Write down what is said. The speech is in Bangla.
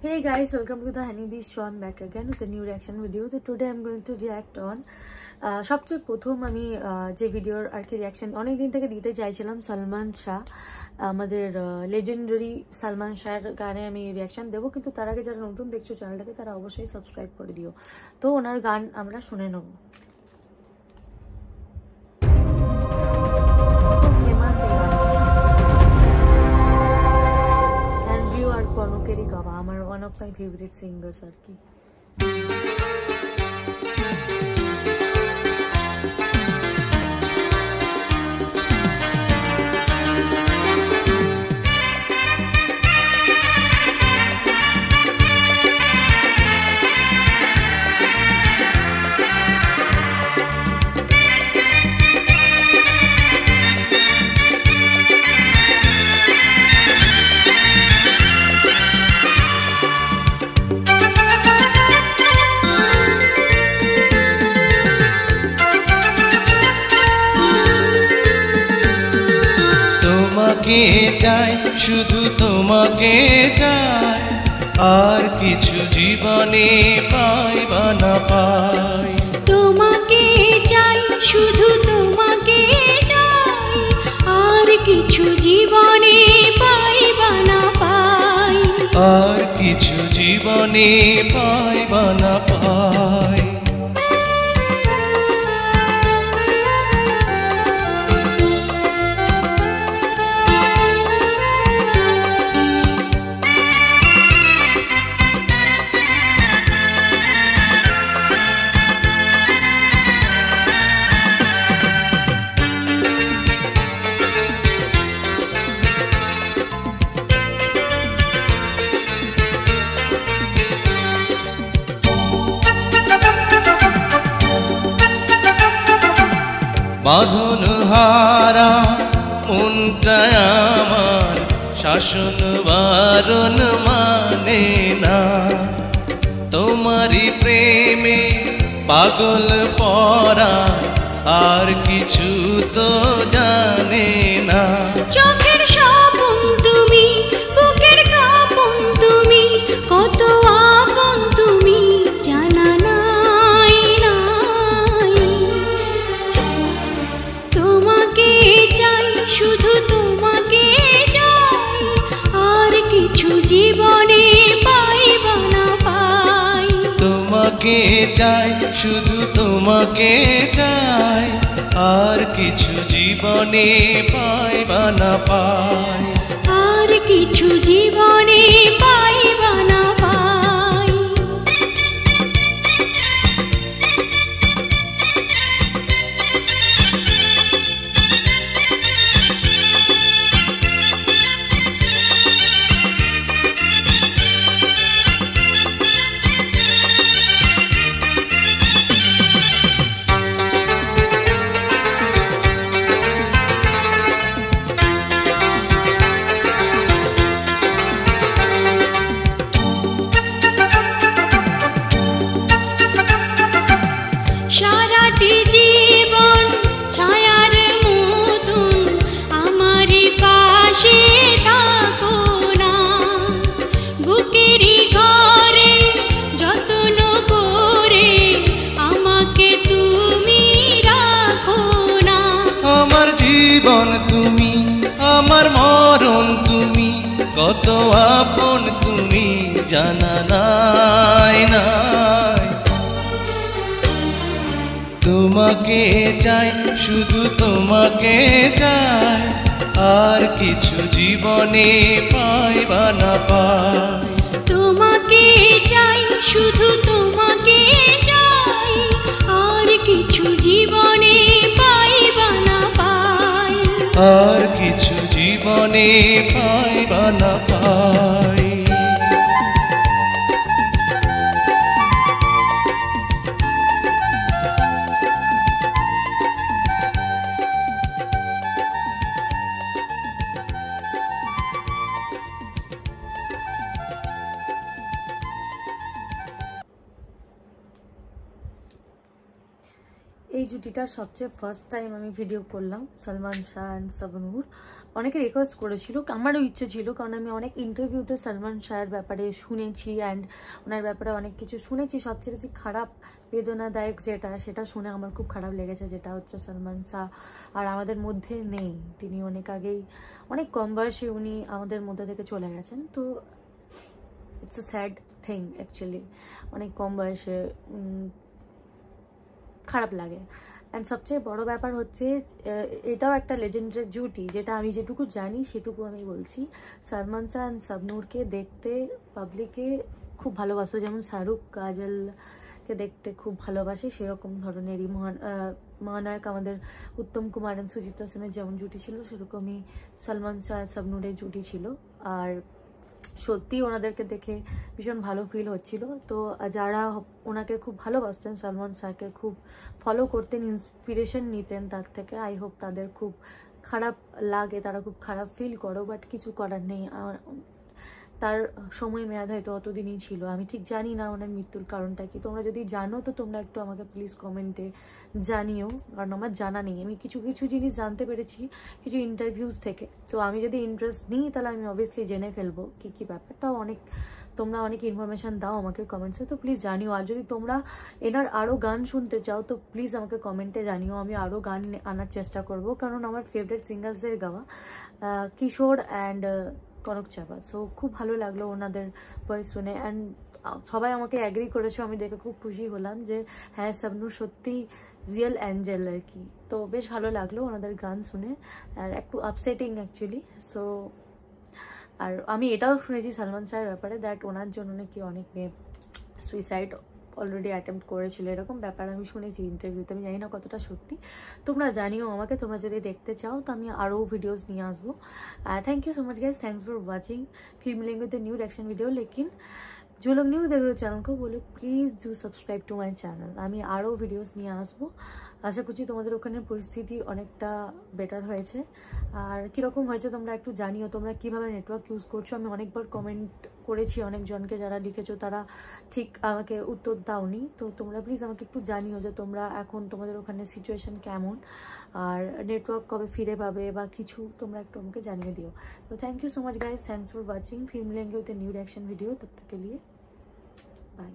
Hey guys, welcome to the Honeybee show. I'm back again with a new reaction video. So today I'm going to react on সবচেয়ে প্রথম আমি যে ভিডিওর আর কি রিয়াকশন অনেক দিন থেকে দিতে চাইছিলাম সালমান শাহ আমাদের লেজেন্ডারি সালমান শাহের গানে আমি রিয়াকশন দেবো, কিন্তু তার আগে যারা নতুন দেখছো চ্যানেলটাকে তারা অবশ্যই সাবস্ক্রাইব করে দিও। তো ওনার গান আমরা শুনে নেব। কনকেরই গাওয়া, আমার one of my favourite singers আর কি। তোমাকে চাই, শুধু তোমাকে চাই, আর কিছু জীবনে পাই বা না পাই। তোমাকে চাই, শুধু তোমাকে চাই, আর কিছু জীবনে পাই বা না পাই। আর কিছু জীবনে পাই বা না পাই। বাঁধন হারা মনটা আমার শাসন বারণ মানে না। তোমারই প্রেমে পাগল পরা আর কিছু তো জানে না। চোখের স্বপন তুমি, বুকের কাঁপন তুমি, কত আপন তুমি জানা নাই নাই। তোমাকে চাই, শুধু তোমাকে চাই, আর কিছু জীবনে পাই বা না পাই। তোমাকে চাই, শুধু তোমাকে চাই, আর কিছু জীবনে পাই বা না পাই। আর কিছু জীবনে পাই বা না পাই। সারাটি জীবন ছায়ার মতন আমারই পাশে থাকো না। বুকেরই ঘরে যত্ন করে আমাকে তুমি রাখো না। আমার জীবন তুমি, আমার মরণ তুমি, কত আপন তুমি জানা নাই নাই। তোমাকে চাই, শুধু তোমাকে চাই, আর কিছু জীবনে পাই বা না পাই। তোমাকে চাই, শুধু তোমাকে চাই, আর কিছু জীবনে পাই বা না পাই। আর কিছু জীবনে পাই বা না পাই। এই জুটিটার সবচেয়ে ফার্স্ট টাইম আমি ভিডিও করলাম, সালমান শাহ অ্যান্ড শাবনূর। অনেকে রিকোয়েস্ট করেছিল, আমারও ইচ্ছে ছিল, কারণ আমি অনেক ইন্টারভিউতে সলমান শাহের ব্যাপারে শুনেছি অ্যান্ড ওনার ব্যাপারে অনেক কিছু শুনেছি। সবচেয়ে বেশি খারাপ বেদনাদায়ক সেটা শুনে আমার খুব খারাপ লেগেছে, যেটা হচ্ছে সলমান শাহ আর আমাদের মধ্যে নেই। তিনি অনেক আগেই, অনেক কম বয়সে উনি আমাদের মধ্যে থেকে চলে গেছেন। তো it's a sad thing actually, অনেক কম বয়সে, খারাপ লাগে। অ্যান্ড সবচেয়ে বড় ব্যাপার হচ্ছে এটাও একটা লেজেন্ডারি জুটি, যেটা আমি যেটুকু জানি সেটুকু আমি বলছি। সলমান শাহ অ্যান্ড শাবনূরকে দেখতে পাবলিকে খুব ভালোবাসো, যেমন শাহরুখ কাজলকে দেখতে খুব ভালোবাসে, সেরকম ধরনেরই মহানায়ক আমাদের উত্তম কুমার অ্যান্ড সুচিত্রা সেনের যেমন জুটি ছিল, সেরকমই সলমান শাহ শাবনূরের জুটি ছিল। আর সত্যি ওনাদেরকে দেখে ভীষণ ভালো ফিল হচ্ছিল। তো যারা ওনাকে খুব ভালোবাসতেন, সলমান শাহকে খুব ফলো করতেন, ইন্সপিরেশন নিতেন তার থেকে, আই হোপ তাদের খুব খারাপ লাগে, তারা খুব খারাপ ফিল করো, বাট কিছু করার নেই। তার সময় মেয়াদ হয়তো অতদিনই ছিল। আমি ঠিক জানি না ওনার মৃত্যুর কারণটা কি। তোমরা যদি জানো তো তোমরা একটু আমাকে প্লিজ কমেন্টে জানিও, কারণ আমার জানা নেই। আমি কিছু কিছু জিনিস জানতে পেরেছি কিছু ইন্টারভিউজ থেকে। তো আমি যদি ইন্টারেস্ট নিই তাহলে আমি অবভিয়াসলি জেনে ফেলবো কী কী ব্যাপার। তাও তোমরা অনেক ইনফরমেশান দাও আমাকে কমেন্টসে, তো প্লিজ জানিও। আর যদি তোমরা এনার আরও গান শুনতে চাও তো প্লিজ আমাকে কমেন্টে জানিও, আমি আরও গান আনার চেষ্টা করব। কারণ আমার ফেভারিট সিঙ্গার্সদের গাওয়া কিশোর অ্যান্ড কনক চাপা, সো খুব ভালো লাগলো ওনাদের ভয়েস শুনে। অ্যান্ড সবাই আমাকে অ্যাগ্রি করেছো, আমি দেখে খুব খুশি হলাম যে হ্যাঁ শাবনূর সত্যি রিয়েল অ্যাঞ্জেল আর কি। তো বেশ ভালো লাগলো ওনাদের গান শুনে, আর একটু আপসেটিং অ্যাকচুয়ালি। সো আর আমি এটাও শুনেছি সলমান শাহের ব্যাপারে, দ্যাট ওনার জন্য নাকি অনেক মেয়ে সুইসাইড অলরেডি অ্যাটেম্প্ট করেছিল, এরকম ব্যাপার আমি শুনেছি ইন্টারভিউতে। আমি জানি না কতটা সত্যি, তোমরা জানিও আমাকে। তোমরা যদি দেখতে চাও তো আমি আরও ভিডিওস নিয়ে আসবো। Thank you so much guys, thanks for watching. फिर मिलेंगे विद न्यू रिएक्शन वीडियो। लेकिन जो लोग न्यू देख रहे हो चैनल को, बोलो please do subscribe to my channel. আমি আরও ভিডিওস নিয়ে আসবো। আশা করছি তোমাদের ওখানে পরিস্থিতি অনেকটা বেটার হয়েছে। আর কীরকম হয়েছে তোমরা একটু জানিও, তোমরা কীভাবে নেটওয়ার্ক ইউজ করছো। আমি অনেকবার কমেন্ট করেছি অনেকজনকে, যারা লিখেছো তারা ঠিক আমাকে উত্তর দাওনি। তো তোমরা প্লিজ আমাকে একটু জানিও যে তোমরা এখন তোমাদের ওখানে সিচুয়েশন কেমন, আর নেটওয়ার্ক কবে ফিরে পাবে বা কিছু, তোমরা একটু আমাকে জানিয়ে দিও। তো thank you so much guys, thanks for watching. फिर मिलेंगे विद न्यू रिएक्शन वीडियो, तब तक के लिए बाय।